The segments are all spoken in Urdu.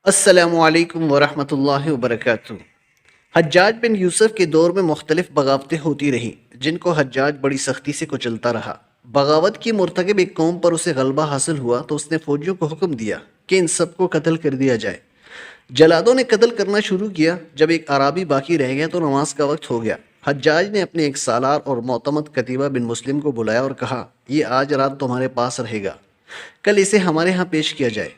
السلام علیکم ورحمۃ اللہ وبرکاتہ۔ حجاج بن یوسف کے دور میں مختلف بغاوتیں ہوتی رہیں جن کو حجاج بڑی سختی سے کچلتا رہا۔ بغاوت کی مرتکب ایک قوم پر اسے غلبہ حاصل ہوا تو اس نے فوجیوں کو حکم دیا کہ ان سب کو قتل کر دیا جائے۔ جلادوں نے قتل کرنا شروع کیا۔ جب ایک عرابی باقی رہ گیا تو نماز کا وقت ہو گیا۔ حجاج نے اپنے ایک سالار اور معتمد قتیبہ بن مسلم کو بلایا اور کہا، یہ آج رات تمہارے پاس رہے گا، کل اسے ہمارے ہاں پیش کیا جائے۔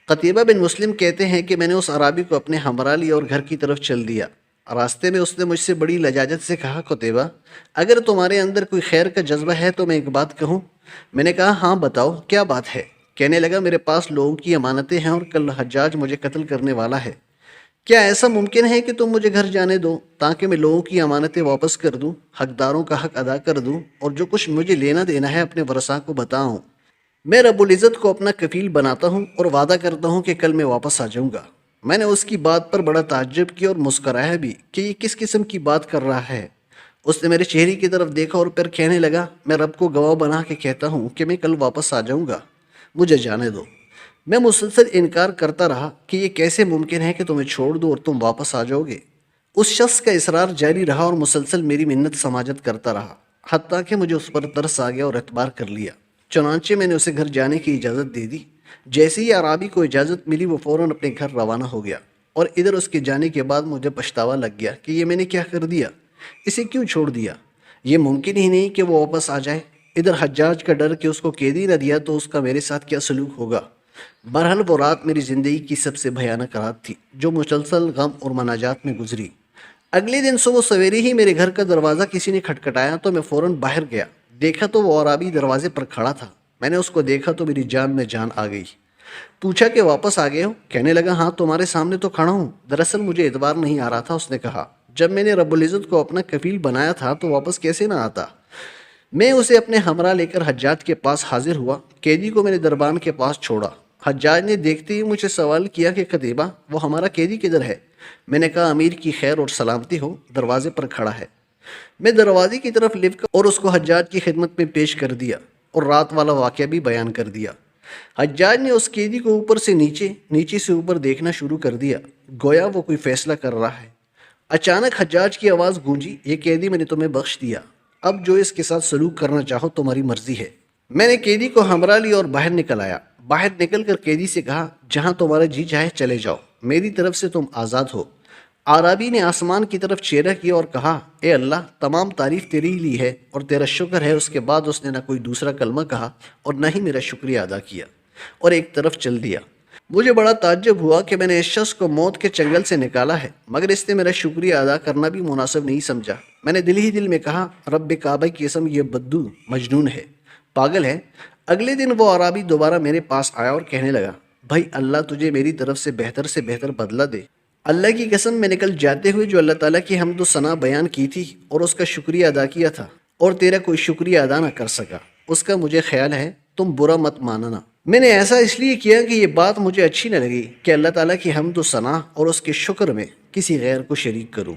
قتیبہ بن مسلم کہتے ہیں کہ میں نے اس عرابی کو اپنے ہمراہ لیا اور گھر کی طرف چل دیا۔ راستے میں اس نے مجھ سے بڑی لجاجت سے کہا، قتیبہ اگر تمہارے اندر کوئی خیر کا جذبہ ہے تو میں ایک بات کہوں؟ میں نے کہا، ہاں بتاؤ کیا بات ہے؟ کہنے لگا، میرے پاس لوگوں کی امانتیں ہیں اور کل حجاج مجھے قتل کرنے والا ہے۔ کیا ایسا ممکن ہے کہ تم مجھے گھر جانے دو تاکہ میں لوگوں کی امانتیں واپس کر دوں، حقداروں کا حق ادا کر دوں اور جو کچھ مجھے لینا دینا ہے اپنے ورثاء کو بتاؤں؟ میں رب العزت کو اپنا کفیل بناتا ہوں اور وعدہ کرتا ہوں کہ کل میں واپس آ جاؤں گا۔ میں نے اس کی بات پر بڑا تعجب کیا اور مسکرایا بھی کہ یہ کس قسم کی بات کر رہا ہے۔ اس نے میرے چہرے کی طرف دیکھا اور پھر کہنے لگا، میں رب کو گواہ بنا کے کہتا ہوں کہ میں کل واپس آ جاؤں گا، مجھے جانے دو۔ میں مسلسل انکار کرتا رہا کہ یہ کیسے ممکن ہے کہ تمہیں چھوڑ دوں اور تم واپس آ جاؤ گے۔ اس شخص کا اصرار جاری رہا اور مسلسل میری منت سماجت کرتا رہا، حتیٰ کہ مجھے اس پر ترس آ گیا اور اعتبار کر لیا۔ چنانچہ میں نے اسے گھر جانے کی اجازت دے دی۔ جیسے ہی عرابی کو اجازت ملی وہ فوراً اپنے گھر روانہ ہو گیا، اور ادھر اس کے جانے کے بعد مجھے پچھتاوا لگ گیا کہ یہ میں نے کیا کر دیا، اسے کیوں چھوڑ دیا؟ یہ ممکن ہی نہیں کہ وہ واپس آ جائے۔ ادھر حجاج کا ڈر کہ اس کو قیدی نہ دیا تو اس کا میرے ساتھ کیا سلوک ہوگا۔ بہرحال وہ رات میری زندگی کی سب سے بھیانک رات تھی جو مسلسل غم اور مناجات میں گزری۔ اگلے دن صبح سویرے ہی میرے گھر کا دروازہ کسی نے کھٹکھٹایا تو میں فوراً باہر گیا۔ دیکھا تو وہ عرابی دروازے پر کھڑا تھا۔ میں نے اس کو دیکھا تو میری جان میں جان آ گئی۔ پوچھا کہ واپس آ گئے ہو؟ کہنے لگا، ہاں تمہارے سامنے تو کھڑا ہوں۔ دراصل مجھے اعتبار نہیں آ رہا تھا۔ اس نے کہا، جب میں نے رب العزت کو اپنا کفیل بنایا تھا تو واپس کیسے نہ آتا؟ میں اسے اپنے ہمراہ لے کر حجاج کے پاس حاضر ہوا۔ قیدی کو میں نے دربان کے پاس چھوڑا۔ حجاج نے دیکھتے ہی مجھے سوال کیا کہ قتیبہ وہ ہمارا قیدی کدھر ہے؟ میں نے کہا، امیر کی خیر اور سلامتی ہو، دروازے پر کھڑا ہے۔ میں دروازے کی طرف لپٹ کر اور اس کو حجاج کی خدمت میں پیش کر دیا اور رات والا واقعہ بھی بیان کر دیا۔ حجاج نے اس قیدی کو اوپر سے نیچے، نیچے سے اوپر دیکھنا شروع کر دیا، گویا وہ کوئی فیصلہ کر رہا ہے۔ اچانک حجاج کی آواز گونجی، یہ قیدی میں نے تمہیں بخش دیا، اب جو اس کے ساتھ سلوک کرنا چاہو تمہاری مرضی ہے۔ میں نے قیدی کو ہمراہ لیا اور باہر نکل آیا۔ باہر نکل کر قیدی سے کہا، جہاں تمہارا جی چاہے چلے جاؤ، میری طرف سے تم آزاد ہو۔ عرابی نے آسمان کی طرف چہرہ کیا اور کہا، اے اللہ، تمام تعریف تیری لی ہے اور تیرا شکر ہے۔ اس کے بعد اس نے نہ کوئی دوسرا کلمہ کہا اور نہ ہی میرا شکریہ ادا کیا اور ایک طرف چل دیا۔ مجھے بڑا تعجب ہوا کہ میں نے اس شخص کو موت کے چنگل سے نکالا ہے مگر اس نے میرا شکریہ ادا کرنا بھی مناسب نہیں سمجھا۔ میں نے دل ہی دل میں کہا، رب کعبہ کی قسم، یہ بدو مجنون ہے، پاگل ہے۔ اگلے دن وہ عرابی دوبارہ میرے پاس آیا اور کہنے لگا، بھائی اللہ تجھے میری طرف سے بہتر بدلہ دے۔ اللہ کی قسم، میں نے کل جاتے ہوئے جو اللہ تعالیٰ کی حمد و ثنا بیان کی تھی اور اس کا شکریہ ادا کیا تھا اور تیرا کوئی شکریہ ادا نہ کر سکا، اس کا مجھے خیال ہے تم برا مت ماننا۔ میں نے ایسا اس لیے کیا کہ یہ بات مجھے اچھی نہ لگی کہ اللہ تعالیٰ کی حمد و ثنا اور اس کے شکر میں کسی غیر کو شریک کروں۔